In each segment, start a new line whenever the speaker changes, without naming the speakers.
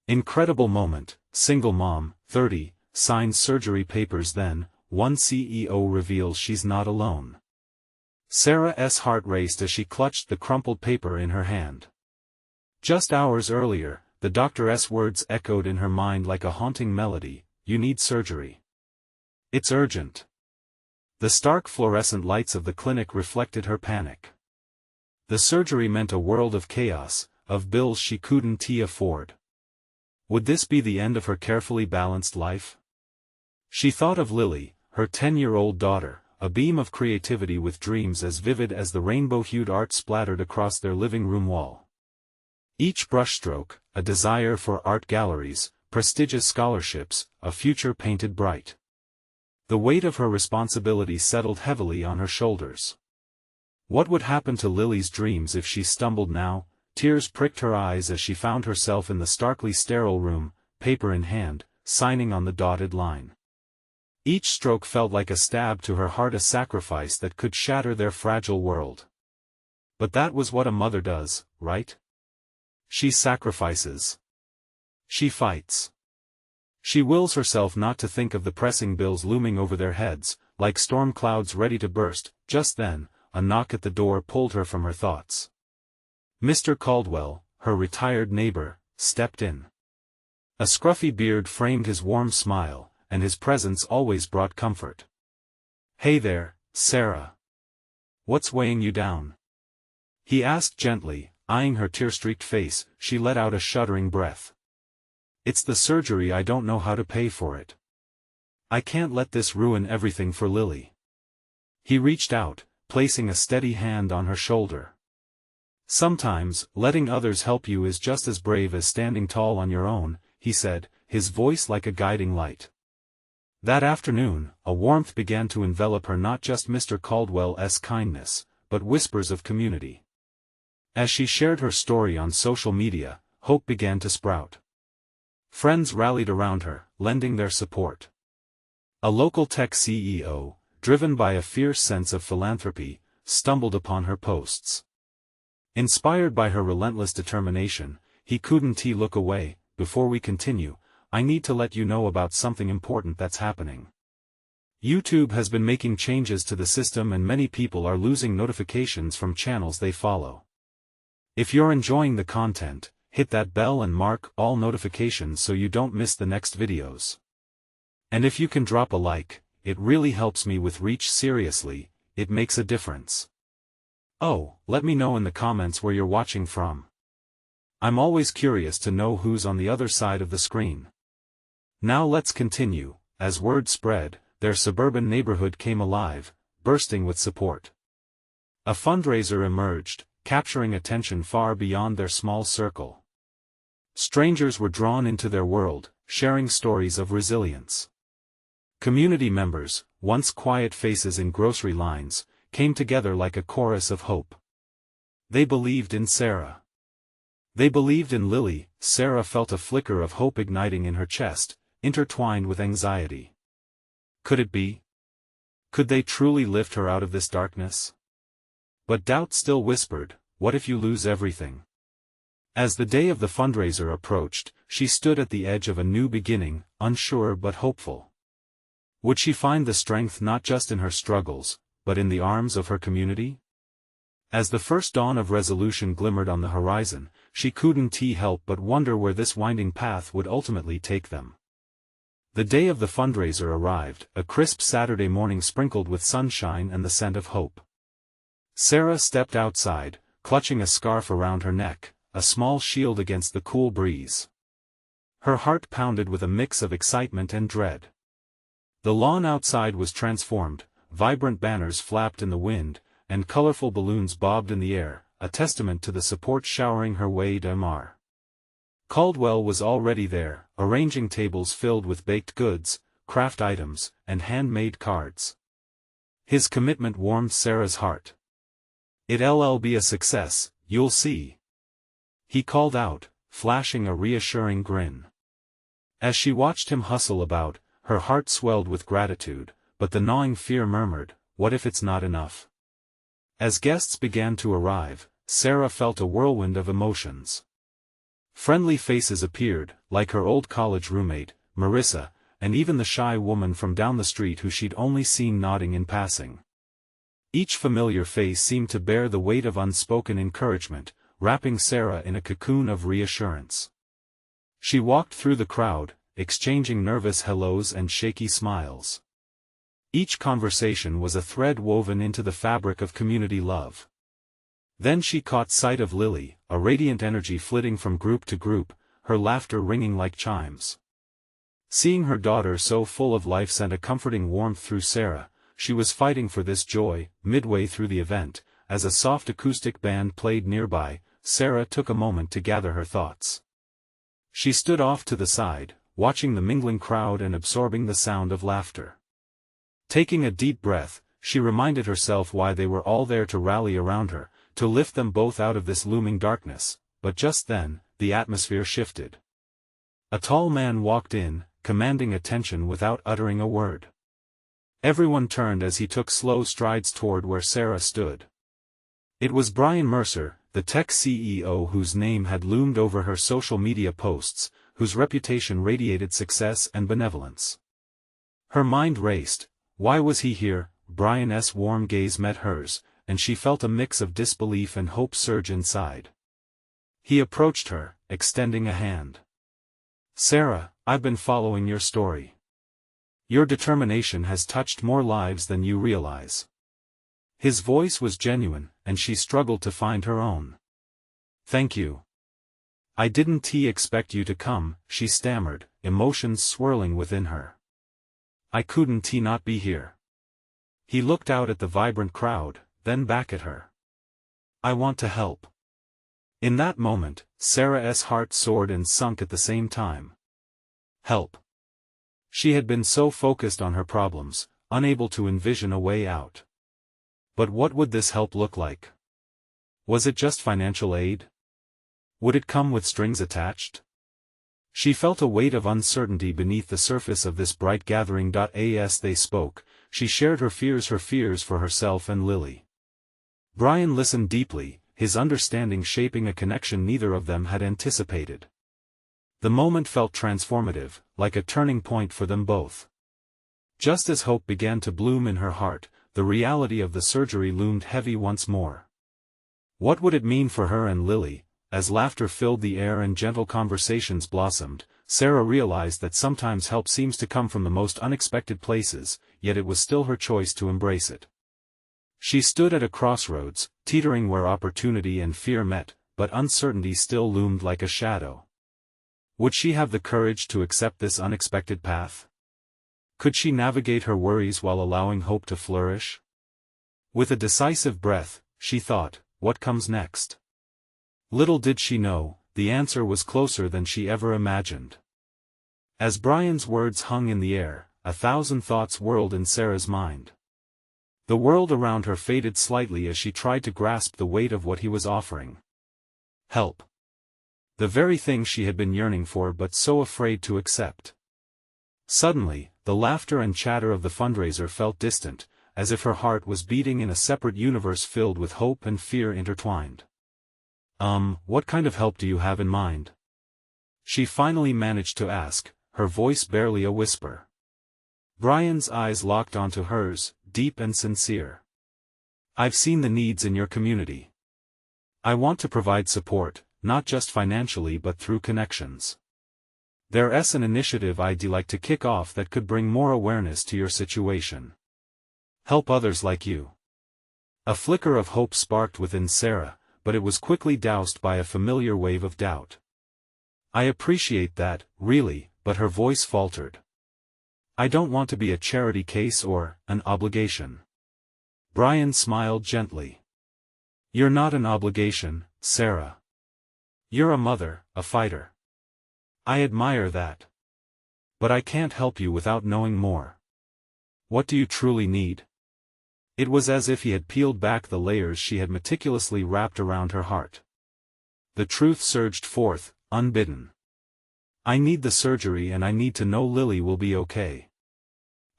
Incredible moment, single mom, 30, signs surgery papers then, one CEO reveals she's not alone. Sarah's heart raced as she clutched the crumpled paper in her hand. Just hours earlier, the doctor's words echoed in her mind like a haunting melody, "You need surgery. It's urgent." The stark fluorescent lights of the clinic reflected her panic. The surgery meant a world of chaos, of bills she couldn't afford. Would this be the end of her carefully balanced life? She thought of Lily, her 10-year-old daughter, a beam of creativity with dreams as vivid as the rainbow-hued art splattered across their living room wall. Each brushstroke, a desire for art galleries, prestigious scholarships, a future painted bright. The weight of her responsibility settled heavily on her shoulders. What would happen to Lily's dreams if she stumbled now? Tears pricked her eyes as she found herself in the starkly sterile room, paper in hand, signing on the dotted line. Each stroke felt like a stab to her heart, a sacrifice that could shatter their fragile world. But that was what a mother does, right? She sacrifices. She fights. She wills herself not to think of the pressing bills looming over their heads, like storm clouds ready to burst. Just then, a knock at the door pulled her from her thoughts. Mr. Caldwell, her retired neighbor, stepped in. A scruffy beard framed his warm smile, and his presence always brought comfort. "Hey there, Sarah. What's weighing you down?" he asked gently, eyeing her tear-streaked face. She let out a shuddering breath. "It's the surgery. I don't know how to pay for it. I can't let this ruin everything for Lily." He reached out, placing a steady hand on her shoulder. "Sometimes, letting others help you is just as brave as standing tall on your own," he said, his voice like a guiding light. That afternoon, a warmth began to envelop her, not just Mr. Caldwell's kindness, but whispers of community. As she shared her story on social media, hope began to sprout. Friends rallied around her, lending their support. A local tech CEO, driven by a fierce sense of philanthropy, stumbled upon her posts. Inspired by her relentless determination, he couldn't look away. "Before we continue, I need to let you know about something important that's happening. YouTube has been making changes to the system and many people are losing notifications from channels they follow. If you're enjoying the content, hit that bell and mark all notifications so you don't miss the next videos. And if you can drop a like, it really helps me with reach. Seriously, it makes a difference. Oh, let me know in the comments where you're watching from. I'm always curious to know who's on the other side of the screen." Now let's continue. As word spread, their suburban neighborhood came alive, bursting with support. A fundraiser emerged, capturing attention far beyond their small circle. Strangers were drawn into their world, sharing stories of resilience. Community members, once quiet faces in grocery lines, came together like a chorus of hope. They believed in Sarah. They believed in Lily. Sarah felt a flicker of hope igniting in her chest, intertwined with anxiety. Could it be? Could they truly lift her out of this darkness? But doubt still whispered, what if you lose everything? As the day of the fundraiser approached, she stood at the edge of a new beginning, unsure but hopeful. Would she find the strength not just in her struggles, but in the arms of her community? As the first dawn of resolution glimmered on the horizon, she couldn't help but wonder where this winding path would ultimately take them. The day of the fundraiser arrived, a crisp Saturday morning sprinkled with sunshine and the scent of hope. Sarah stepped outside, clutching a scarf around her neck, a small shield against the cool breeze. Her heart pounded with a mix of excitement and dread. The lawn outside was transformed, vibrant banners flapped in the wind, and colorful balloons bobbed in the air, a testament to the support showering her way. Mr. Caldwell was already there, arranging tables filled with baked goods, craft items, and handmade cards. His commitment warmed Sarah's heart. "It'll be a success, you'll see," he called out, flashing a reassuring grin. As she watched him hustle about, her heart swelled with gratitude, but the gnawing fear murmured, what if it's not enough? As guests began to arrive, Sarah felt a whirlwind of emotions. Friendly faces appeared, like her old college roommate, Marissa, and even the shy woman from down the street who she'd only seen nodding in passing. Each familiar face seemed to bear the weight of unspoken encouragement, wrapping Sarah in a cocoon of reassurance. She walked through the crowd, exchanging nervous hellos and shaky smiles. Each conversation was a thread woven into the fabric of community love. Then she caught sight of Lily, a radiant energy flitting from group to group, her laughter ringing like chimes. Seeing her daughter so full of life sent a comforting warmth through Sarah. She was fighting for this joy. Midway through the event, as a soft acoustic band played nearby, Sarah took a moment to gather her thoughts. She stood off to the side, watching the mingling crowd and absorbing the sound of laughter. Taking a deep breath, she reminded herself why they were all there to rally around her, to lift them both out of this looming darkness. But just then, the atmosphere shifted. A tall man walked in, commanding attention without uttering a word. Everyone turned as he took slow strides toward where Sarah stood. It was Brian Mercer, the tech CEO whose name had loomed over her social media posts, whose reputation radiated success and benevolence. Her mind raced. Why was he here? Brian's warm gaze met hers, and she felt a mix of disbelief and hope surge inside. He approached her, extending a hand. "Sarah, I've been following your story. Your determination has touched more lives than you realize." His voice was genuine, and she struggled to find her own. "Thank you. I didn't expect you to come," she stammered, emotions swirling within her. "I couldn't not be here." He looked out at the vibrant crowd, then back at her. "I want to help." In that moment, Sarah's heart soared and sunk at the same time. Help. She had been so focused on her problems, unable to envision a way out. But what would this help look like? Was it just financial aid? Would it come with strings attached? She felt a weight of uncertainty beneath the surface of this bright gathering. As they spoke, she shared her fears for herself and Lily. Brian listened deeply, his understanding shaping a connection neither of them had anticipated. The moment felt transformative, like a turning point for them both. Just as hope began to bloom in her heart, the reality of the surgery loomed heavy once more. What would it mean for her and Lily? As laughter filled the air and gentle conversations blossomed, Sarah realized that sometimes help seems to come from the most unexpected places, yet it was still her choice to embrace it. She stood at a crossroads, teetering where opportunity and fear met, but uncertainty still loomed like a shadow. Would she have the courage to accept this unexpected path? Could she navigate her worries while allowing hope to flourish? With a decisive breath, she thought, what comes next? Little did she know, the answer was closer than she ever imagined. As Brian's words hung in the air, 1,000 thoughts whirled in Sarah's mind. The world around her faded slightly as she tried to grasp the weight of what he was offering. Help. The very thing she had been yearning for but so afraid to accept. Suddenly, the laughter and chatter of the fundraiser felt distant, as if her heart was beating in a separate universe filled with hope and fear intertwined. What kind of help do you have in mind?" She finally managed to ask, her voice barely a whisper. Brian's eyes locked onto hers, deep and sincere. "I've seen the needs in your community. I want to provide support, not just financially but through connections. There's an initiative I'd like to kick off that could bring more awareness to your situation. Help others like you." A flicker of hope sparked within Sarah, but it was quickly doused by a familiar wave of doubt. "I appreciate that, really," but her voice faltered. "I don't want to be a charity case or an obligation." Brian smiled gently. "You're not an obligation, Sarah. You're a mother, a fighter. I admire that. But I can't help you without knowing more. What do you truly need?" It was as if he had peeled back the layers she had meticulously wrapped around her heart. The truth surged forth, unbidden. "I need the surgery and I need to know Lily will be okay.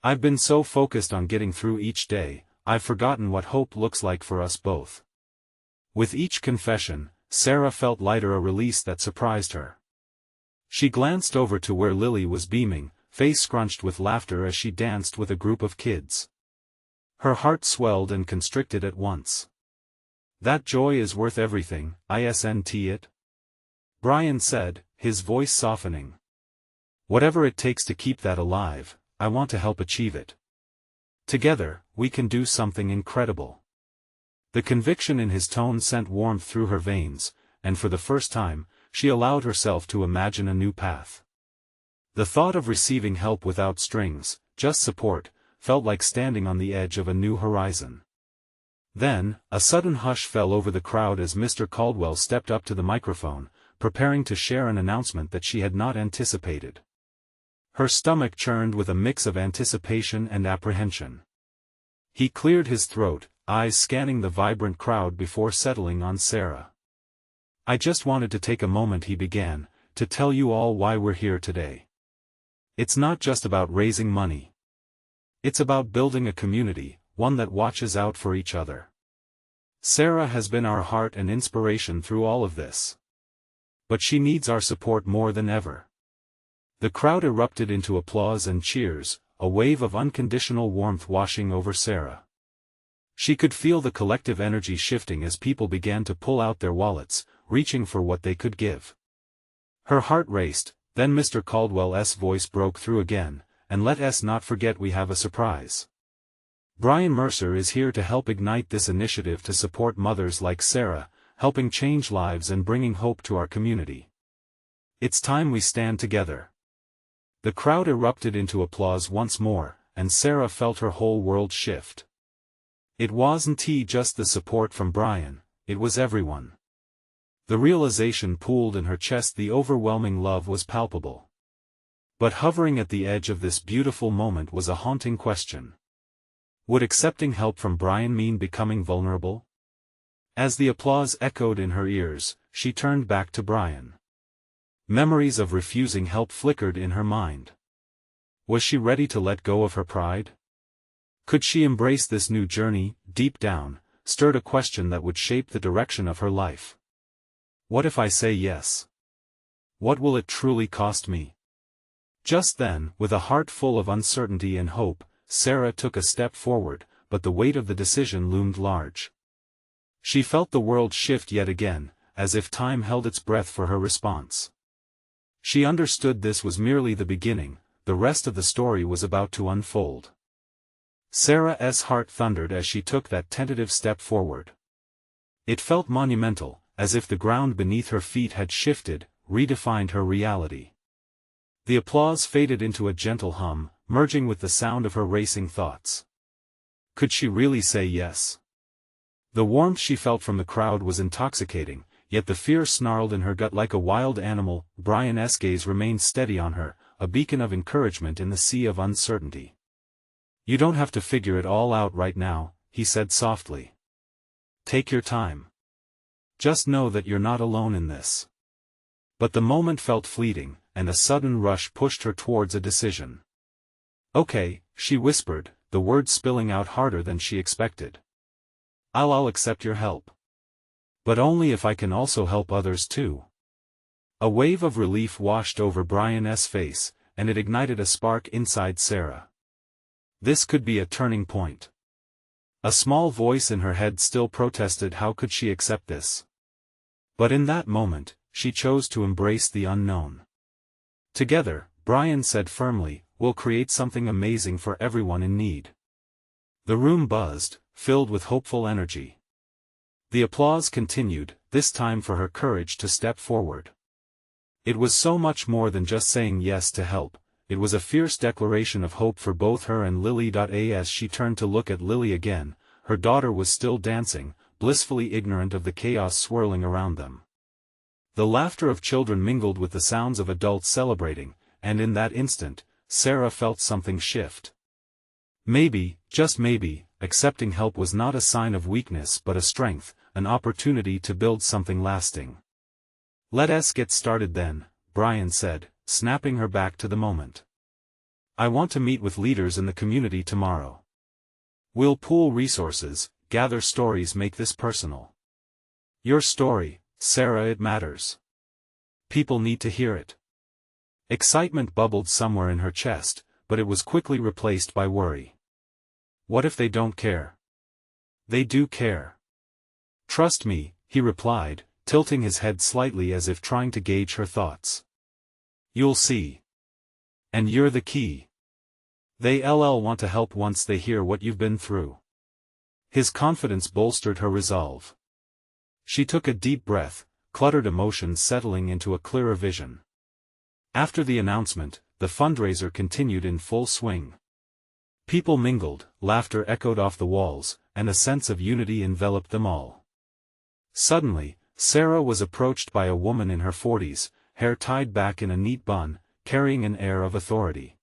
I've been so focused on getting through each day, I've forgotten what hope looks like for us both." With each confession, Sarah felt lighter, a release that surprised her. She glanced over to where Lily was beaming, face scrunched with laughter as she danced with a group of kids. Her heart swelled and constricted at once. "That joy is worth everything, isn't it?" Brian said, his voice softening. "Whatever it takes to keep that alive, I want to help achieve it. Together, we can do something incredible." The conviction in his tone sent warmth through her veins, and for the first time, she allowed herself to imagine a new path. The thought of receiving help without strings, just support, felt like standing on the edge of a new horizon. Then, a sudden hush fell over the crowd as Mr. Caldwell stepped up to the microphone, preparing to share an announcement that she had not anticipated. Her stomach churned with a mix of anticipation and apprehension. He cleared his throat, eyes scanning the vibrant crowd before settling on Sarah. "I just wanted to take a moment," he began, "to tell you all why we're here today. It's not just about raising money. It's about building a community, one that watches out for each other. Sarah has been our heart and inspiration through all of this. But she needs our support more than ever." The crowd erupted into applause and cheers, a wave of unconditional warmth washing over Sarah. She could feel the collective energy shifting as people began to pull out their wallets, reaching for what they could give. Her heart raced, then Mr. Caldwell's voice broke through again, "And let us not forget we have a surprise. Brian Mercer is here to help ignite this initiative to support mothers like Sarah, helping change lives and bringing hope to our community. It's time we stand together." The crowd erupted into applause once more, and Sarah felt her whole world shift. It wasn't just the support from Brian, it was everyone. The realization pooled in her chest, the overwhelming love was palpable. But hovering at the edge of this beautiful moment was a haunting question. Would accepting help from Brian mean becoming vulnerable? As the applause echoed in her ears, she turned back to Brian. Memories of refusing help flickered in her mind. Was she ready to let go of her pride? Could she embrace this new journey? Deep down, stirred a question that would shape the direction of her life. What if I say yes? What will it truly cost me? Just then, with a heart full of uncertainty and hope, Sarah took a step forward, but the weight of the decision loomed large. She felt the world shift yet again, as if time held its breath for her response. She understood this was merely the beginning, the rest of the story was about to unfold. Sarah's heart thundered as she took that tentative step forward. It felt monumental, as if the ground beneath her feet had shifted, redefined her reality. The applause faded into a gentle hum, merging with the sound of her racing thoughts. Could she really say yes? The warmth she felt from the crowd was intoxicating, yet the fear snarled in her gut like a wild animal. Brian's gaze remained steady on her, a beacon of encouragement in the sea of uncertainty. "You don't have to figure it all out right now," he said softly. "Take your time. Just know that you're not alone in this." But the moment felt fleeting, and a sudden rush pushed her towards a decision. "Okay," she whispered, the words spilling out harder than she expected. I'll accept your help. But only if I can also help others too." A wave of relief washed over Brian's face, and it ignited a spark inside Sarah. This could be a turning point. A small voice in her head still protested, how could she accept this? But in that moment, she chose to embrace the unknown. "Together," Brian said firmly, "we'll create something amazing for everyone in need." The room buzzed, filled with hopeful energy. The applause continued, this time for her courage to step forward. It was so much more than just saying yes to help, it was a fierce declaration of hope for both her and Lily. As she turned to look at Lily again, her daughter was still dancing, blissfully ignorant of the chaos swirling around them. The laughter of children mingled with the sounds of adults celebrating, and in that instant, Sarah felt something shift. Maybe, just maybe, accepting help was not a sign of weakness but a strength, an opportunity to build something lasting. "Let us get started then," Brian said, snapping her back to the moment. "I want to meet with leaders in the community tomorrow. We'll pool resources, gather stories, make this personal. Your story, Sarah, it matters. People need to hear it. Excitement bubbled somewhere in her chest, but it was quickly replaced by worry. What if they don't care? They do care. Trust me, he replied, tilting his head slightly as if trying to gauge her thoughts. You'll see. And you're the key. They'll want to help once they hear what you've been through. His confidence bolstered her resolve. She took a deep breath, cluttered emotions settling into a clearer vision. After the announcement, the fundraiser continued in full swing. People mingled, laughter echoed off the walls, and a sense of unity enveloped them all. Suddenly, Sarah was approached by a woman in her 40s, hair tied back in a neat bun, carrying an air of authority.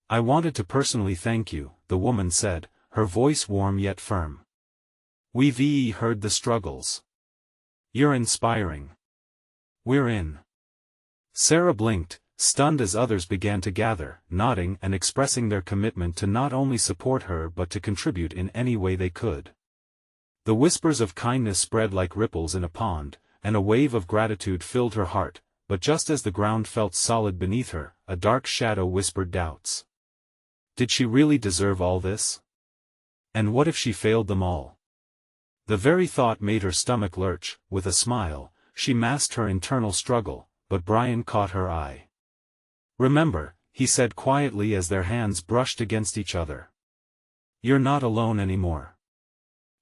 I wanted to personally thank you, the woman said, her voice warm yet firm. We've heard the struggles. You're inspiring. We're in. Sarah blinked, stunned as others began to gather, nodding and expressing their commitment to not only support her but to contribute in any way they could. The whispers of kindness spread like ripples in a pond, and a wave of gratitude filled her heart, but just as the ground felt solid beneath her, a dark shadow whispered doubts. Did she really deserve all this? And what if she failed them all? The very thought made her stomach lurch. With a smile, she masked her internal struggle, but Brian caught her eye. Remember, he said quietly as their hands brushed against each other. You're not alone anymore.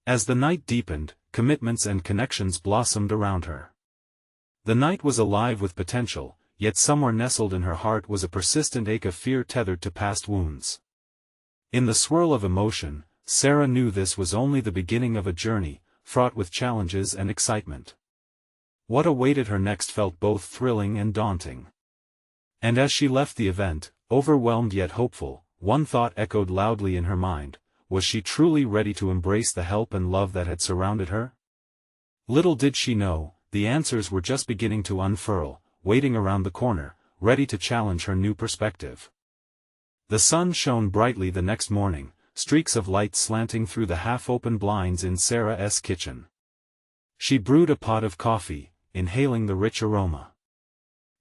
As the night deepened, commitments and connections blossomed around her. The night was alive with potential, yet somewhere nestled in her heart was a persistent ache of fear tethered to past wounds. In the swirl of emotion, Sarah knew this was only the beginning of a journey, fraught with challenges and excitement. What awaited her next felt both thrilling and daunting. And as she left the event, overwhelmed yet hopeful, one thought echoed loudly in her mind: was she truly ready to embrace the help and love that had surrounded her? Little did she know, the answers were just beginning to unfurl, waiting around the corner, ready to challenge her new perspective. The sun shone brightly the next morning, streaks of light slanting through the half-open blinds in Sarah's kitchen. She brewed a pot of coffee, inhaling the rich aroma.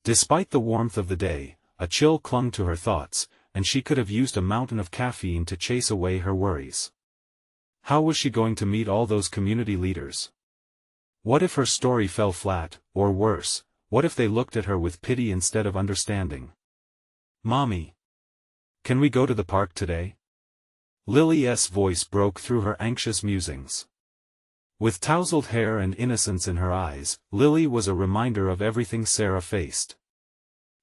Despite the warmth of the day, a chill clung to her thoughts, and she could have used a mountain of caffeine to chase away her worries. How was she going to meet all those community leaders? What if her story fell flat, or worse, what if they looked at her with pity instead of understanding? Mommy! Can we go to the park today? Lily's voice broke through her anxious musings. With tousled hair and innocence in her eyes, Lily was a reminder of everything Sarah faced.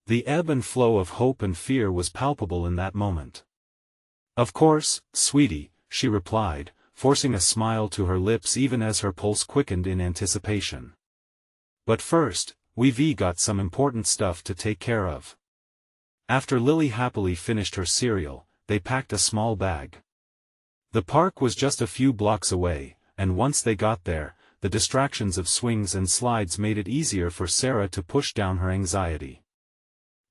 The ebb and flow of hope and fear was palpable in that moment. Of course, sweetie, she replied, forcing a smile to her lips even as her pulse quickened in anticipation. But first, we've got some important stuff to take care of. After Lily happily finished her cereal, they packed a small bag. The park was just a few blocks away, and once they got there, the distractions of swings and slides made it easier for Sarah to push down her anxiety.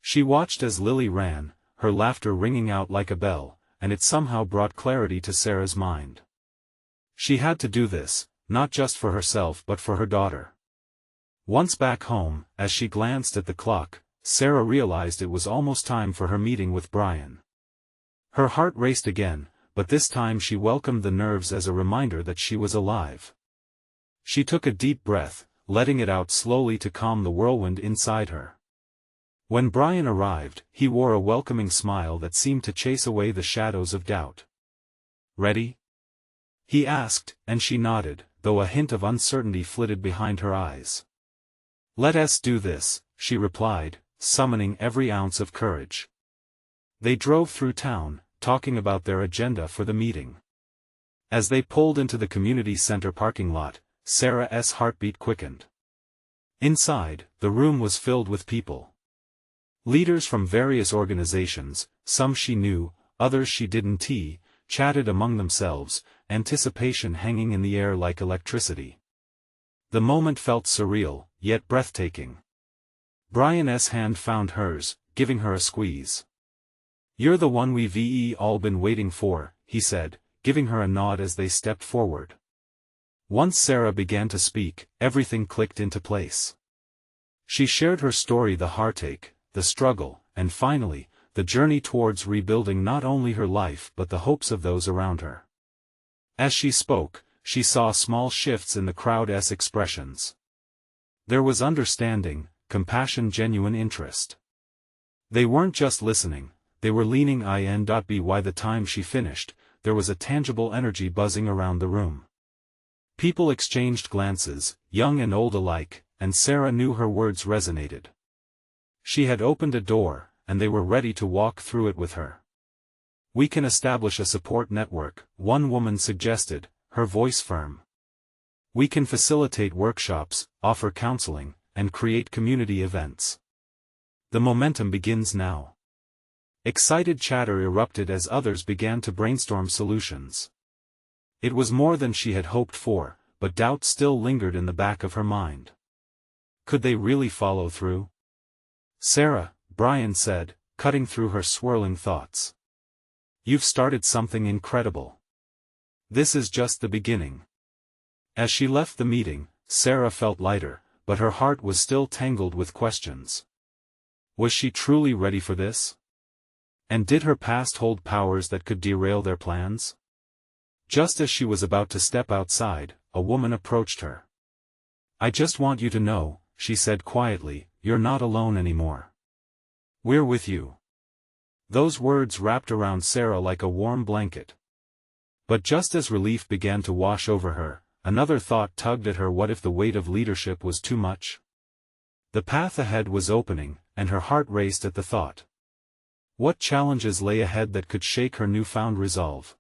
She watched as Lily ran, her laughter ringing out like a bell, and it somehow brought clarity to Sarah's mind. She had to do this, not just for herself but for her daughter. Once back home, as she glanced at the clock, Sarah realized it was almost time for her meeting with Brian. Her heart raced again, but this time she welcomed the nerves as a reminder that she was alive. She took a deep breath, letting it out slowly to calm the whirlwind inside her. When Brian arrived, he wore a welcoming smile that seemed to chase away the shadows of doubt. "Ready?" he asked, and she nodded, though a hint of uncertainty flitted behind her eyes. "Let's do this," she replied, summoning every ounce of courage. They drove through town, talking about their agenda for the meeting. As they pulled into the community center parking lot, Sarah's heartbeat quickened. Inside, the room was filled with people. Leaders from various organizations, some she knew, others she didn't, chatted among themselves, anticipation hanging in the air like electricity. The moment felt surreal, yet breathtaking. Brian's hand found hers, giving her a squeeze. "You're the one we've all been waiting for," he said, giving her a nod as they stepped forward. Once Sarah began to speak, everything clicked into place. She shared her story, the heartache, the struggle, and finally, the journey towards rebuilding not only her life but the hopes of those around her. As she spoke, she saw small shifts in the crowd's expressions. There was understanding, compassion, genuine interest. They weren't just listening, they were leaning in. By the time she finished, there was a tangible energy buzzing around the room. People exchanged glances, young and old alike, and Sarah knew her words resonated. She had opened a door, and they were ready to walk through it with her. "We can establish a support network," one woman suggested, her voice firm. "We can facilitate workshops, offer counseling, and create community events. The momentum begins now." Excited chatter erupted as others began to brainstorm solutions. It was more than she had hoped for, but doubt still lingered in the back of her mind. Could they really follow through? "Sarah," Brian said, cutting through her swirling thoughts. "You've started something incredible. This is just the beginning." As she left the meeting, Sarah felt lighter, but her heart was still tangled with questions. Was she truly ready for this? And did her past hold powers that could derail their plans? Just as she was about to step outside, a woman approached her. "I just want you to know," she said quietly, "you're not alone anymore. We're with you." Those words wrapped around Sarah like a warm blanket. But just as relief began to wash over her, another thought tugged at her. What if the weight of leadership was too much? The path ahead was opening, and her heart raced at the thought. What challenges lay ahead that could shake her newfound resolve?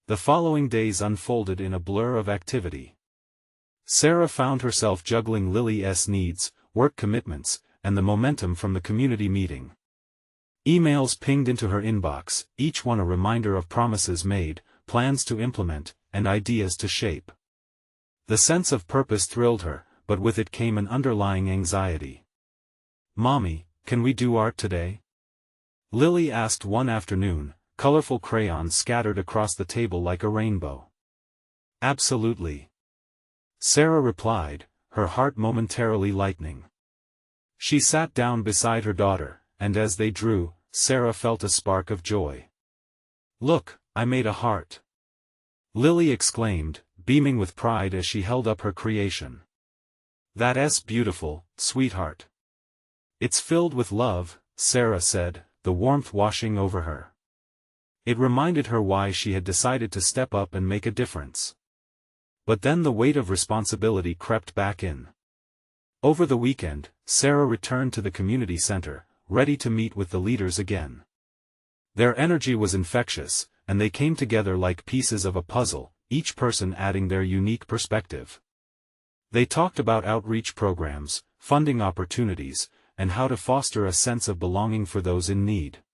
The following days unfolded in a blur of activity. Sarah found herself juggling Lily's needs, work commitments, and the momentum from the community meeting. Emails pinged into her inbox, each one a reminder of promises made, plans to implement, and ideas to shape. The sense of purpose thrilled her, but with it came an underlying anxiety. "Mommy, can we do art today?" Lily asked one afternoon, colorful crayons scattered across the table like a rainbow. "Absolutely," Sarah replied, her heart momentarily lightening. She sat down beside her daughter, and as they drew, Sarah felt a spark of joy. "Look, I made a heart," Lily exclaimed, beaming with pride as she held up her creation. "That's beautiful, sweetheart." "It's filled with love," Sarah said, the warmth washing over her. It reminded her why she had decided to step up and make a difference. But then the weight of responsibility crept back in. Over the weekend, Sarah returned to the community center, ready to meet with the leaders again. Their energy was infectious, and they came together like pieces of a puzzle, each person adding their unique perspective. They talked about outreach programs, funding opportunities, and how to foster a sense of belonging for those in need.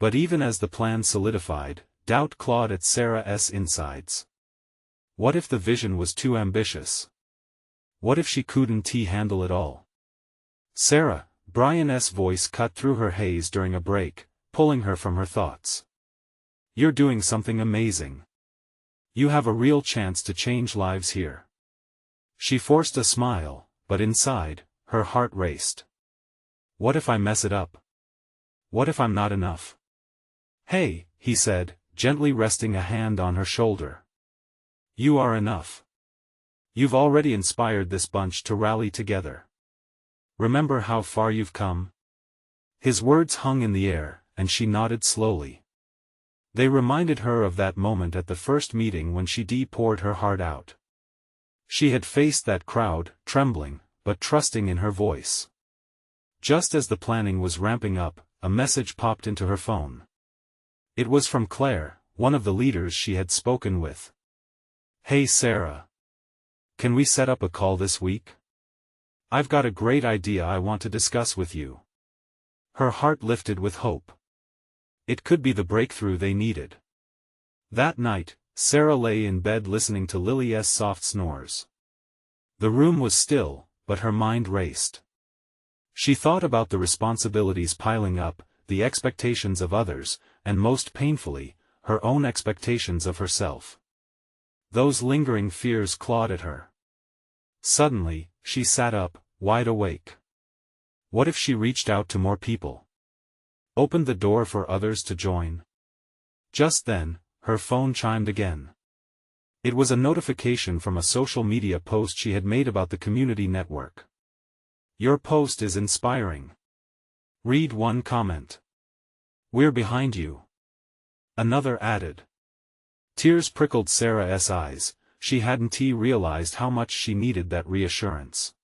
But even as the plan solidified, doubt clawed at Sarah's insides. What if the vision was too ambitious? What if she couldn't handle it all? "Sarah," Brian's voice cut through her haze during a break, pulling her from her thoughts. "You're doing something amazing. You have a real chance to change lives here." She forced a smile, but inside, her heart raced. What if I mess it up? What if I'm not enough? "Hey," he said, gently resting a hand on her shoulder. "You are enough. You've already inspired this bunch to rally together. Remember how far you've come?" His words hung in the air, and she nodded slowly. They reminded her of that moment at the first meeting when she poured her heart out. She had faced that crowd, trembling, but trusting in her voice. Just as the planning was ramping up, a message popped into her phone. It was from Claire, one of the leaders she had spoken with. "Hey Sarah. Can we set up a call this week? I've got a great idea I want to discuss with you." Her heart lifted with hope. It could be the breakthrough they needed. That night, Sarah lay in bed listening to Lily's soft snores. The room was still, but her mind raced. She thought about the responsibilities piling up, the expectations of others, and most painfully, her own expectations of herself. Those lingering fears clawed at her. Suddenly, she sat up, wide awake. What if she reached out to more people? Opened the door for others to join? Just then, her phone chimed again. It was a notification from a social media post she had made about the community network. "Your post is inspiring. Read one comment. We're behind you." Another added. Tears prickled Sarah's eyes. She hadn't realized how much she needed that reassurance.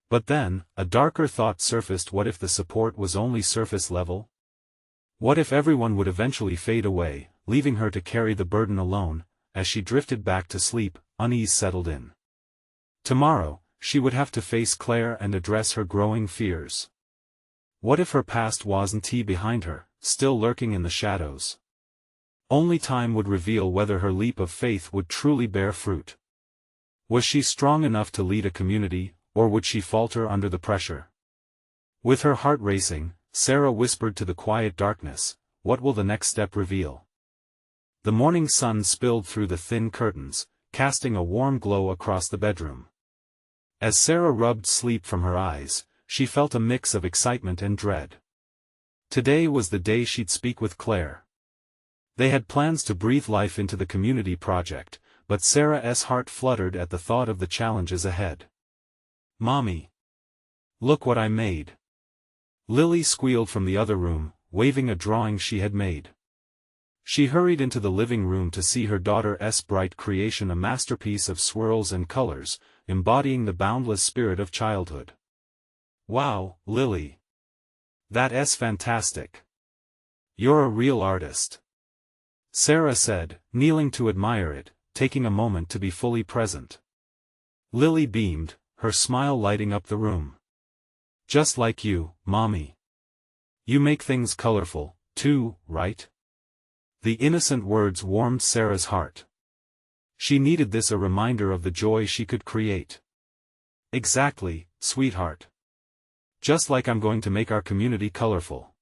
But then, a darker thought surfaced. What if the support was only surface level? What if everyone would eventually fade away, leaving her to carry the burden alone? As she drifted back to sleep, unease settled in. Tomorrow, she would have to face Claire and address her growing fears. What if her past wasn't behind her, still lurking in the shadows? Only time would reveal whether her leap of faith would truly bear fruit. Was she strong enough to lead a community, or would she falter under the pressure? With her heart racing, Sarah whispered to the quiet darkness, "What will the next step reveal?" The morning sun spilled through the thin curtains, casting a warm glow across the bedroom. As Sarah rubbed sleep from her eyes, she felt a mix of excitement and dread. Today was the day she'd speak with Claire. They had plans to breathe life into the community project, but Sarah's heart fluttered at the thought of the challenges ahead. "Mommy! Look what I made!" Lily squealed from the other room, waving a drawing she had made. She hurried into the living room to see her daughter's bright creation, a masterpiece of swirls and colors, embodying the boundless spirit of childhood. "Wow, Lily! That's fantastic! You're a real artist," Sarah said, kneeling to admire it, taking a moment to be fully present. Lily beamed, her smile lighting up the room. "Just like you, Mommy. You make things colorful, too, right?" The innocent words warmed Sarah's heart. She needed this, a reminder of the joy she could create. "Exactly, sweetheart. Just like I'm going to make our community colorful."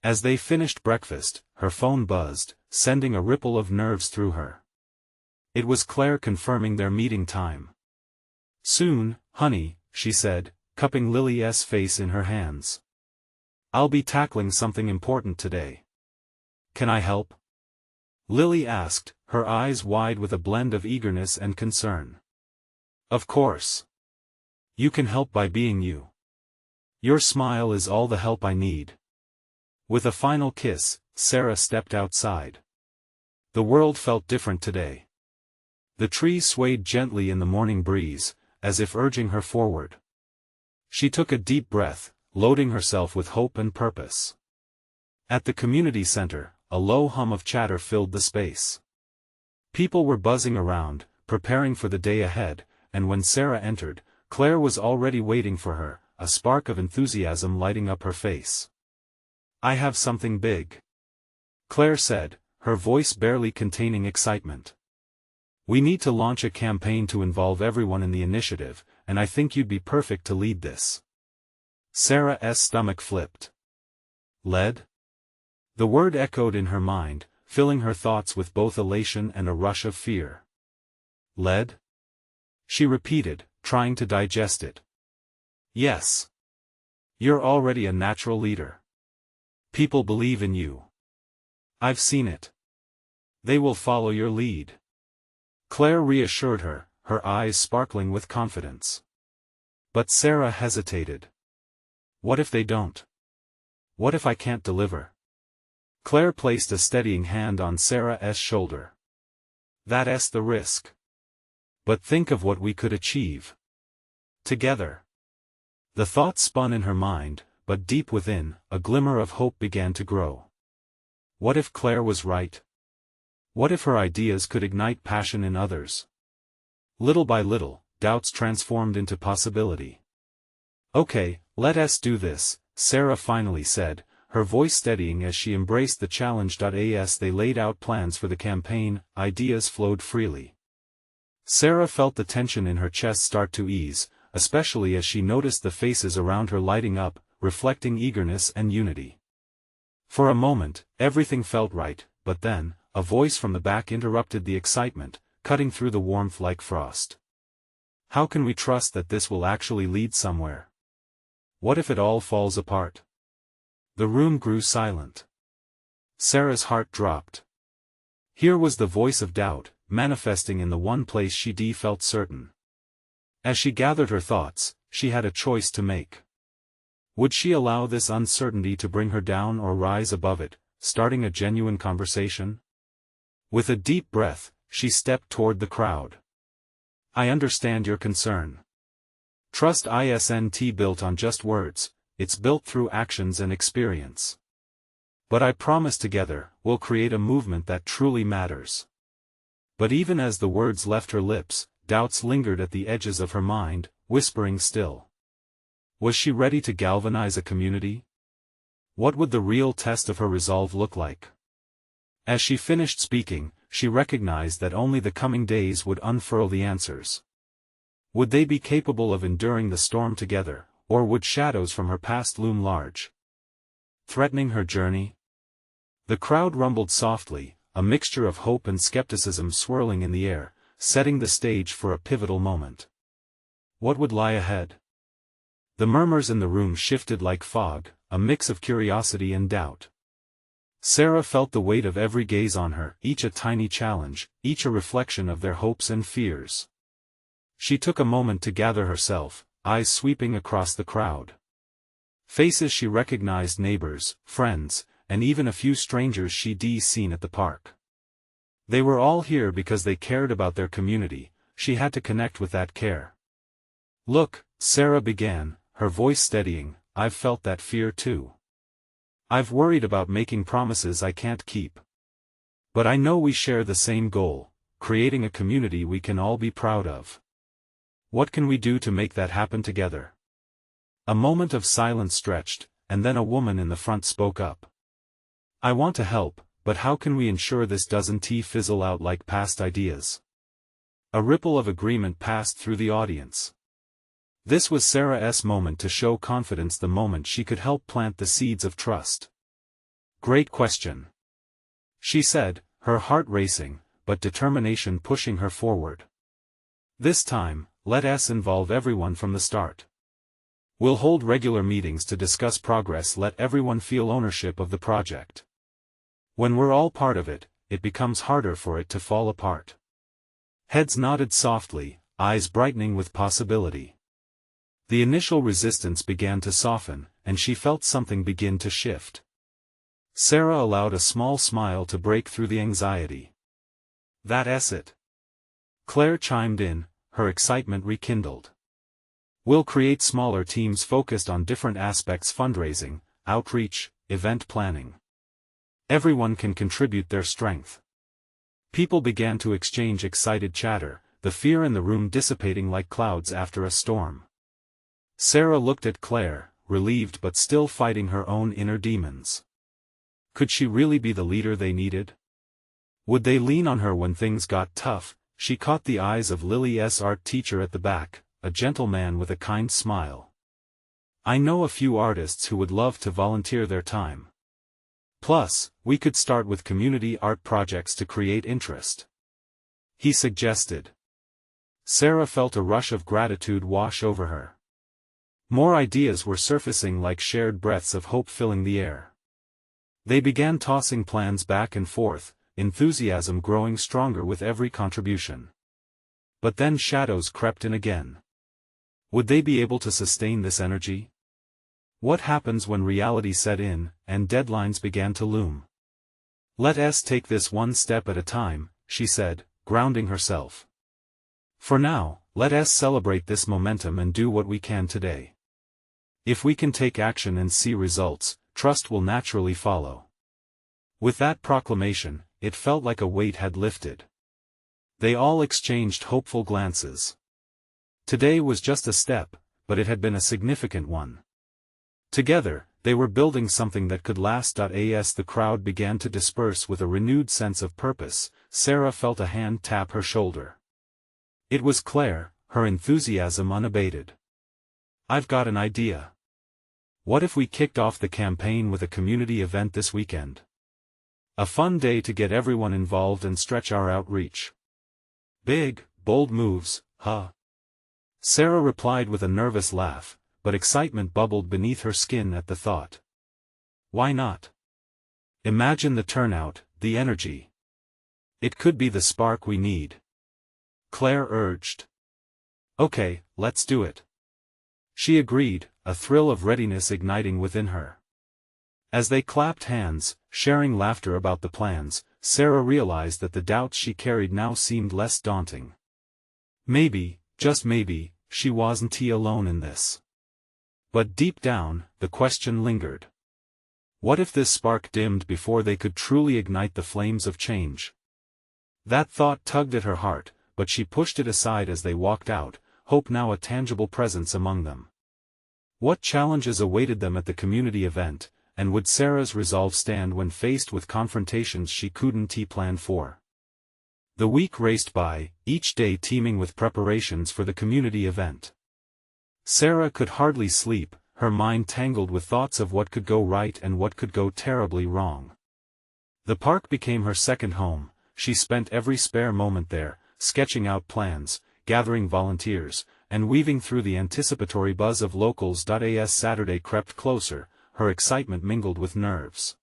As they finished breakfast, her phone buzzed, sending a ripple of nerves through her. It was Claire confirming their meeting time. "Soon, honey," she said, cupping Lily's face in her hands. "I'll be tackling something important today. Can I help?" Lily asked, her eyes wide with a blend of eagerness and concern. "Of course. You can help by being you. Your smile is all the help I need." With a final kiss, Sarah stepped outside. The world felt different today. The trees swayed gently in the morning breeze, as if urging her forward. She took a deep breath, loading herself with hope and purpose. At the community center, a low hum of chatter filled the space. People were buzzing around, preparing for the day ahead, and when Sarah entered, Claire was already waiting for her, a spark of enthusiasm lighting up her face. "I have something big," Claire said, her voice barely containing excitement. "We need to launch a campaign to involve everyone in the initiative, and I think you'd be perfect to lead this." Sarah's stomach flipped. "Lead?" The word echoed in her mind, filling her thoughts with both elation and a rush of fear. "Lead?" she repeated, trying to digest it. "Yes. You're already a natural leader. People believe in you. I've seen it. They will follow your lead." Claire reassured her, her eyes sparkling with confidence. But Sarah hesitated. "What if they don't? What if I can't deliver?" Claire placed a steadying hand on Sarah's shoulder. "That's the risk. But think of what we could achieve together." The thought spun in her mind, but deep within, a glimmer of hope began to grow. What if Claire was right? What if her ideas could ignite passion in others? Little by little, doubts transformed into possibility. "Okay, let us do this," Sarah finally said, her voice steadying as she embraced the challenge. As they laid out plans for the campaign, ideas flowed freely. Sarah felt the tension in her chest start to ease, especially as she noticed the faces around her lighting up, reflecting eagerness and unity. For a moment, everything felt right, but then, a voice from the back interrupted the excitement. cutting through the warmth like frost. How can we trust that this will actually lead somewhere? What if it all falls apart? The room grew silent. Sarah's heart dropped. Here was the voice of doubt, manifesting in the one place she felt certain. As she gathered her thoughts, she had a choice to make. Would she allow this uncertainty to bring her down or rise above it, starting a genuine conversation? With a deep breath, she stepped toward the crowd. I understand your concern. Trust isn't built on just words, it's built through actions and experience. But I promise together, we'll create a movement that truly matters. But even as the words left her lips, doubts lingered at the edges of her mind, whispering still. Was she ready to galvanize a community? What would the real test of her resolve look like? As she finished speaking, she recognized that only the coming days would unfurl the answers. Would they be capable of enduring the storm together, or would shadows from her past loom large, threatening her journey? The crowd rumbled softly, a mixture of hope and skepticism swirling in the air, setting the stage for a pivotal moment. What would lie ahead? The murmurs in the room shifted like fog, a mix of curiosity and doubt. Sarah felt the weight of every gaze on her, each a tiny challenge, each a reflection of their hopes and fears. She took a moment to gather herself, eyes sweeping across the crowd. Faces she recognized, neighbors, friends, and even a few strangers she'd seen at the park. They were all here because they cared about their community. She had to connect with that care. Look, Sarah began, her voice steadying, I've felt that fear too. I've worried about making promises I can't keep. But I know we share the same goal, creating a community we can all be proud of. What can we do to make that happen together? A moment of silence stretched, and then a woman in the front spoke up. I want to help, but how can we ensure this doesn't fizzle out like past ideas? A ripple of agreement passed through the audience. This was Sarah's moment to show confidence, the moment she could help plant the seeds of trust. Great question, she said, her heart racing, but determination pushing her forward. This time, let us involve everyone from the start. We'll hold regular meetings to discuss progress, let everyone feel ownership of the project. When we're all part of it, it becomes harder for it to fall apart. Heads nodded softly, eyes brightening with possibility. The initial resistance began to soften, and she felt something begin to shift. Sarah allowed a small smile to break through the anxiety. That's it. Claire chimed in, her excitement rekindled. We'll create smaller teams focused on different aspects: fundraising, outreach, event planning. Everyone can contribute their strength. People began to exchange excited chatter, the fear in the room dissipating like clouds after a storm. Sarah looked at Claire, relieved but still fighting her own inner demons. Could she really be the leader they needed? Would they lean on her when things got tough? She caught the eyes of Lily's art teacher at the back, a gentle man with a kind smile. I know a few artists who would love to volunteer their time. Plus, we could start with community art projects to create interest, he suggested. Sarah felt a rush of gratitude wash over her. More ideas were surfacing like shared breaths of hope filling the air. They began tossing plans back and forth, enthusiasm growing stronger with every contribution. But then shadows crept in again. Would they be able to sustain this energy? What happens when reality set in, and deadlines began to loom? Let us take this one step at a time, she said, grounding herself. For now, let us celebrate this momentum and do what we can today. If we can take action and see results, trust will naturally follow. With that proclamation, it felt like a weight had lifted. They all exchanged hopeful glances. Today was just a step, but it had been a significant one. Together, they were building something that could last. As the crowd began to disperse with a renewed sense of purpose, Sarah felt a hand tap her shoulder. It was Claire, her enthusiasm unabated. I've got an idea. What if we kicked off the campaign with a community event this weekend? A fun day to get everyone involved and stretch our outreach. Big, bold moves, huh? Sarah replied with a nervous laugh, but excitement bubbled beneath her skin at the thought. Why not? Imagine the turnout, the energy. It could be the spark we need. Claire urged. Okay, let's do it. She agreed, a thrill of readiness igniting within her. As they clapped hands, sharing laughter about the plans, Sarah realized that the doubts she carried now seemed less daunting. Maybe, just maybe, she wasn't alone in this. But deep down, the question lingered. What if this spark dimmed before they could truly ignite the flames of change? That thought tugged at her heart, but she pushed it aside as they walked out, hope now a tangible presence among them. What challenges awaited them at the community event, and would Sarah's resolve stand when faced with confrontations she couldn't plan for? The week raced by, each day teeming with preparations for the community event. Sarah could hardly sleep, her mind tangled with thoughts of what could go right and what could go terribly wrong. The park became her second home. She spent every spare moment there, sketching out plans, gathering volunteers, and weaving through the anticipatory buzz of locals. As Saturday crept closer, her excitement mingled with nerves.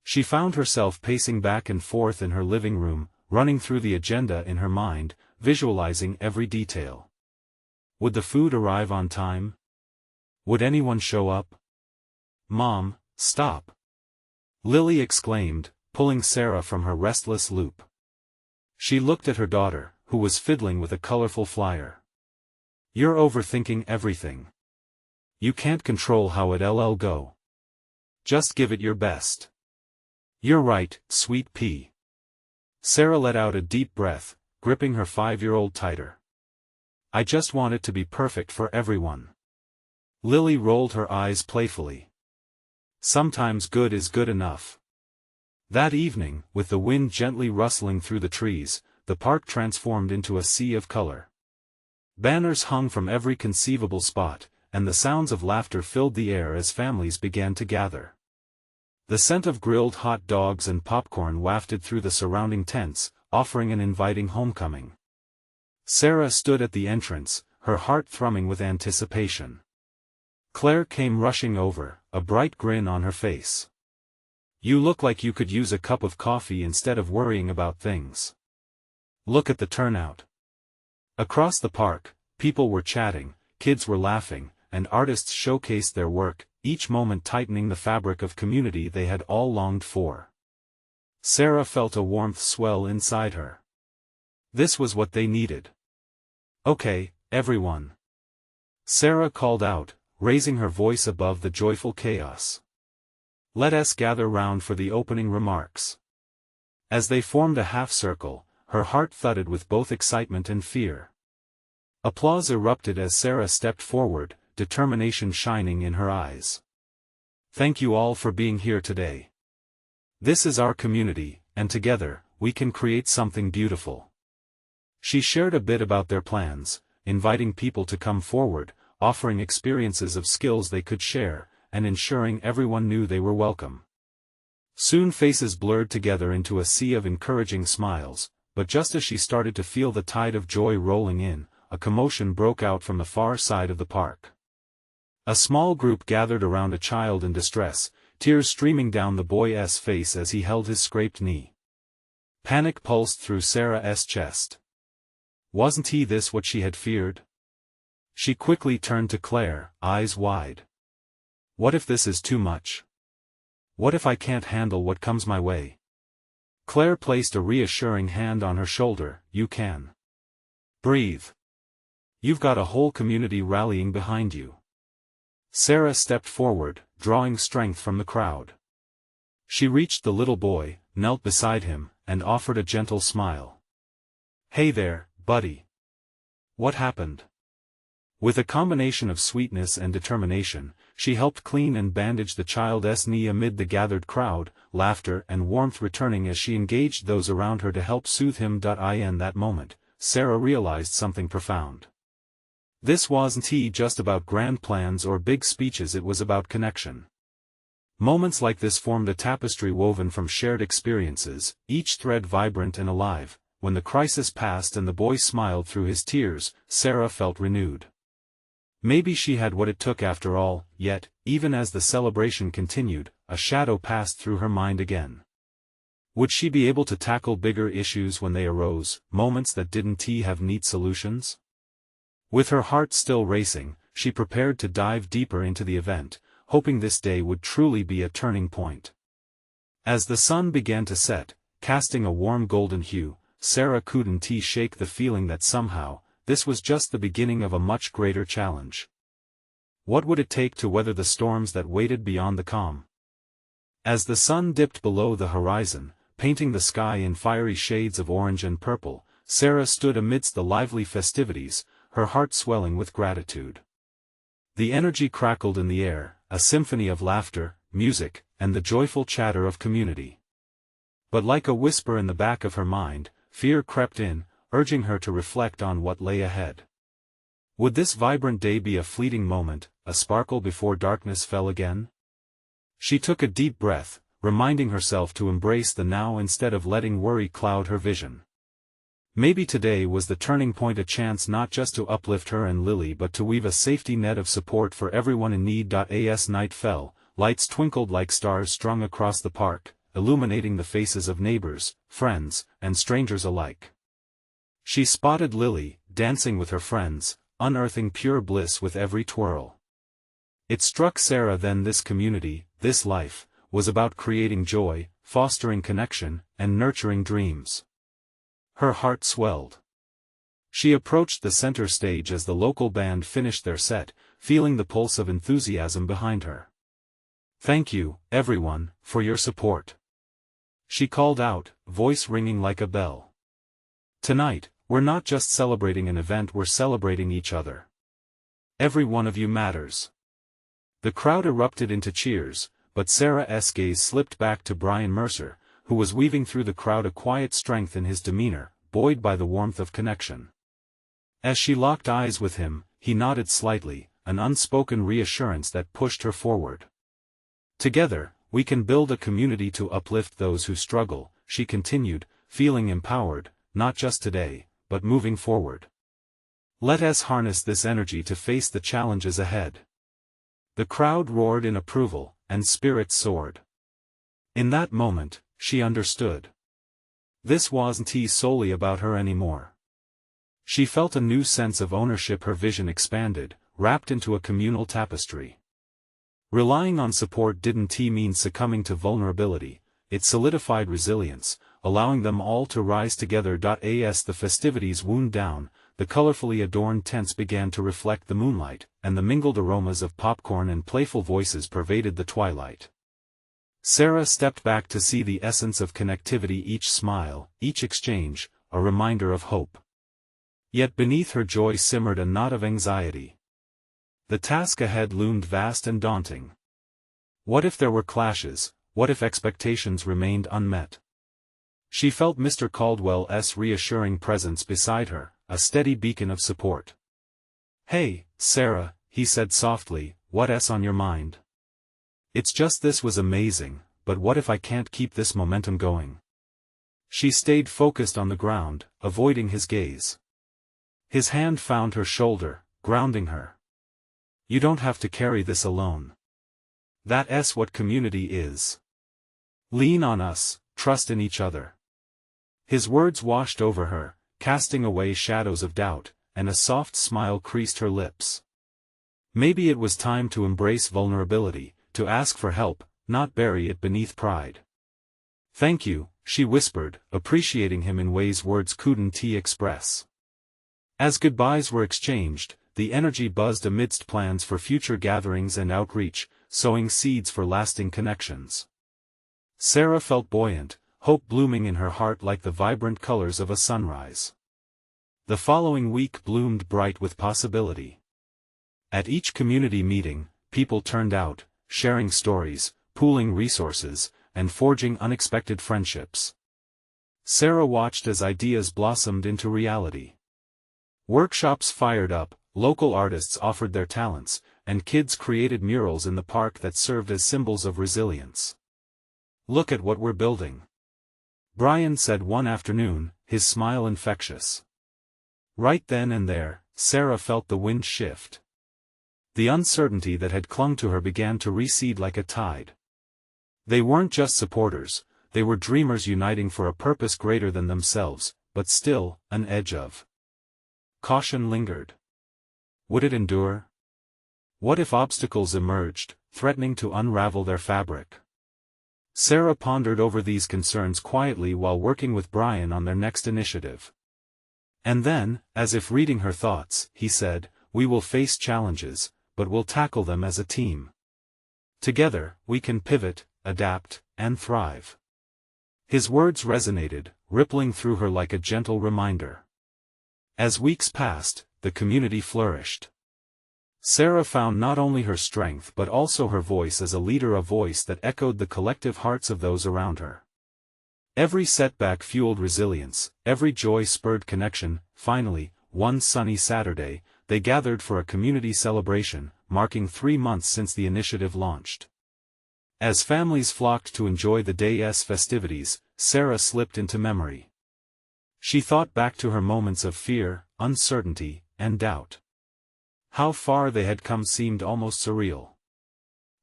She found herself pacing back and forth in her living room, running through the agenda in her mind, visualizing every detail. Would the food arrive on time? Would anyone show up? Mom, stop! Lily exclaimed, pulling Sarah from her restless loop. She looked at her daughter, who was fiddling with a colorful flyer. You're overthinking everything. You can't control how it'll go. Just give it your best. You're right, sweet pea. Sarah let out a deep breath, gripping her 5-year-old tighter. I just want it to be perfect for everyone. Lily rolled her eyes playfully. Sometimes good is good enough. That evening, with the wind gently rustling through the trees, the park transformed into a sea of color. Banners hung from every conceivable spot, and the sounds of laughter filled the air as families began to gather. The scent of grilled hot dogs and popcorn wafted through the surrounding tents, offering an inviting homecoming. Sarah stood at the entrance, her heart thrumming with anticipation. Claire came rushing over, a bright grin on her face. You look like you could use a cup of coffee instead of worrying about things. Look at the turnout. Across the park, people were chatting, kids were laughing, and artists showcased their work, each moment tightening the fabric of community they had all longed for. Sarah felt a warmth swell inside her. This was what they needed. Okay, everyone. Sarah called out, raising her voice above the joyful chaos. Let us gather round for the opening remarks. As they formed a half-circle, her heart thudded with both excitement and fear. Applause erupted as Sarah stepped forward, determination shining in her eyes. Thank you all for being here today. This is our community, and together, we can create something beautiful. She shared a bit about their plans, inviting people to come forward, offering experiences of skills they could share, and ensuring everyone knew they were welcome. Soon faces blurred together into a sea of encouraging smiles, but just as she started to feel the tide of joy rolling in, a commotion broke out from the far side of the park. A small group gathered around a child in distress, tears streaming down the boy's face as he held his scraped knee. Panic pulsed through Sarah's chest. Wasn't this what she had feared? She quickly turned to Claire, eyes wide. What if this is too much? What if I can't handle what comes my way? Claire placed a reassuring hand on her shoulder. You can. Breathe. You've got a whole community rallying behind you. Sarah stepped forward, drawing strength from the crowd. She reached the little boy, knelt beside him, and offered a gentle smile. Hey there, buddy. What happened? With a combination of sweetness and determination, she helped clean and bandage the child's knee amid the gathered crowd, laughter and warmth returning as she engaged those around her to help soothe him. In that moment, Sarah realized something profound. This wasn't just about grand plans or big speeches, it was about connection. Moments like this formed a tapestry woven from shared experiences, each thread vibrant and alive, when the crisis passed and the boy smiled through his tears, Sarah felt renewed. Maybe she had what it took after all, yet, even as the celebration continued, a shadow passed through her mind again. Would she be able to tackle bigger issues when they arose, moments that didn't have neat solutions? With her heart still racing, she prepared to dive deeper into the event, hoping this day would truly be a turning point. As the sun began to set, casting a warm golden hue, Sarah couldn't shake the feeling that somehow, this was just the beginning of a much greater challenge. What would it take to weather the storms that waited beyond the calm? As the sun dipped below the horizon, painting the sky in fiery shades of orange and purple, Sarah stood amidst the lively festivities, her heart swelling with gratitude. The energy crackled in the air, a symphony of laughter, music, and the joyful chatter of community. But like a whisper in the back of her mind, fear crept in, urging her to reflect on what lay ahead. Would this vibrant day be a fleeting moment, a sparkle before darkness fell again? She took a deep breath, reminding herself to embrace the now instead of letting worry cloud her vision. Maybe today was the turning point, a chance not just to uplift her and Lily but to weave a safety net of support for everyone in need. As night fell, lights twinkled like stars strung across the park, illuminating the faces of neighbors, friends, and strangers alike. She spotted Lily, dancing with her friends, unearthing pure bliss with every twirl. It struck Sarah then, this community, this life, was about creating joy, fostering connection, and nurturing dreams. Her heart swelled. She approached the center stage as the local band finished their set, feeling the pulse of enthusiasm behind her. "Thank you, everyone, for your support," she called out, voice ringing like a bell. "Tonight, we're not just celebrating an event, we're celebrating each other. Every one of you matters." The crowd erupted into cheers, but Sarah's gaze slipped back to Brian Mercer, who was weaving through the crowd, a quiet strength in his demeanor, buoyed by the warmth of connection. As she locked eyes with him, he nodded slightly, an unspoken reassurance that pushed her forward. "Together, we can build a community to uplift those who struggle," she continued, feeling empowered, not just today, but moving forward. "Let us harness this energy to face the challenges ahead." The crowd roared in approval, and spirits soared. In that moment, she understood. This wasn't solely about her anymore. She felt a new sense of ownership, her vision expanded, wrapped into a communal tapestry. Relying on support didn't mean succumbing to vulnerability, it solidified resilience, allowing them all to rise together. As the festivities wound down, the colorfully adorned tents began to reflect the moonlight, and the mingled aromas of popcorn and playful voices pervaded the twilight. Sarah stepped back to see the essence of connectivity, each smile, each exchange, a reminder of hope. Yet beneath her joy simmered a knot of anxiety. The task ahead loomed vast and daunting. What if there were clashes? What if expectations remained unmet? She felt Mr. Caldwell's reassuring presence beside her, a steady beacon of support. "Hey, Sarah," he said softly, "what's on your mind?" "It's just, this was amazing, but what if I can't keep this momentum going?" She stayed focused on the ground, avoiding his gaze. His hand found her shoulder, grounding her. "You don't have to carry this alone. That's what community is. Lean on us, trust in each other." His words washed over her, casting away shadows of doubt, and a soft smile creased her lips. Maybe it was time to embrace vulnerability, to ask for help, not bury it beneath pride. "Thank you," she whispered, appreciating him in ways words couldn't express. As goodbyes were exchanged, the energy buzzed amidst plans for future gatherings and outreach, sowing seeds for lasting connections. Sarah felt buoyant, hope blooming in her heart like the vibrant colors of a sunrise. The following week bloomed bright with possibility. At each community meeting, people turned out, sharing stories, pooling resources, and forging unexpected friendships. Sarah watched as ideas blossomed into reality. Workshops fired up, local artists offered their talents, and kids created murals in the park that served as symbols of resilience. "Look at what we're building," Brian said one afternoon, his smile infectious. Right then and there, Sarah felt the wind shift. The uncertainty that had clung to her began to recede like a tide. They weren't just supporters, they were dreamers uniting for a purpose greater than themselves, but still, an edge of caution lingered. Would it endure? What if obstacles emerged, threatening to unravel their fabric? Sarah pondered over these concerns quietly while working with Brian on their next initiative. And then, as if reading her thoughts, he said, "We will face challenges, but we'll tackle them as a team. Together, we can pivot, adapt, and thrive." His words resonated, rippling through her like a gentle reminder. As weeks passed, the community flourished. Sarah found not only her strength but also her voice as a leader, a voice that echoed the collective hearts of those around her. Every setback fueled resilience, every joy spurred connection. Finally, one sunny Saturday, they gathered for a community celebration, marking 3 months since the initiative launched. As families flocked to enjoy the day's festivities, Sarah slipped into memory. She thought back to her moments of fear, uncertainty, and doubt. How far they had come seemed almost surreal.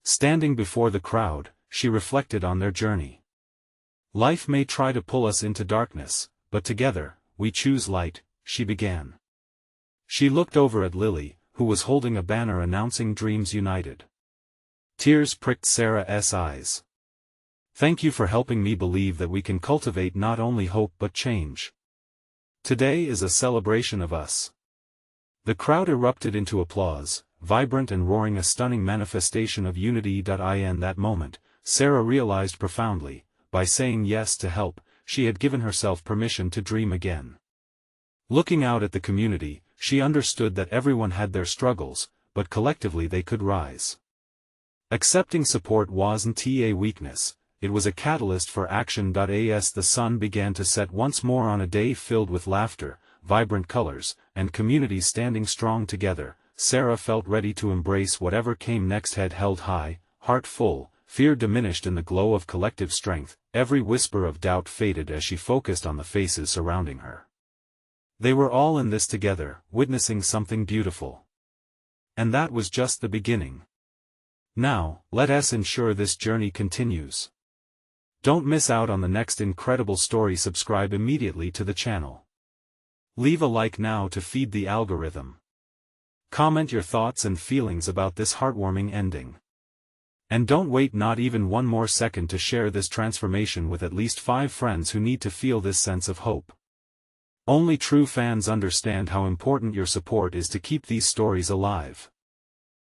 Standing before the crowd, she reflected on their journey. Life may try to pull us into darkness, but together, we choose light, she began. She looked over at Lily, who was holding a banner announcing Dreams United. Tears pricked Sarah's eyes. "Thank you for helping me believe that we can cultivate not only hope but change. Today is a celebration of us." The crowd erupted into applause, vibrant and roaring, a stunning manifestation of unity. In that moment, Sarah realized profoundly, by saying yes to help, she had given herself permission to dream again. Looking out at the community, she understood that everyone had their struggles, but collectively they could rise. Accepting support wasn't a weakness, it was a catalyst for action. As the sun began to set once more on a day filled with laughter, vibrant colors, and communities standing strong together, Sarah felt ready to embrace whatever came next. Head held high, heart full, fear diminished in the glow of collective strength. Every whisper of doubt faded as she focused on the faces surrounding her. They were all in this together, witnessing something beautiful. And that was just the beginning. Now, let us ensure this journey continues. Don't miss out on the next incredible story. Subscribe immediately to the channel. Leave a like now to feed the algorithm. Comment your thoughts and feelings about this heartwarming ending. And don't wait not even one more second to share this transformation with at least 5 friends who need to feel this sense of hope. Only true fans understand how important your support is to keep these stories alive.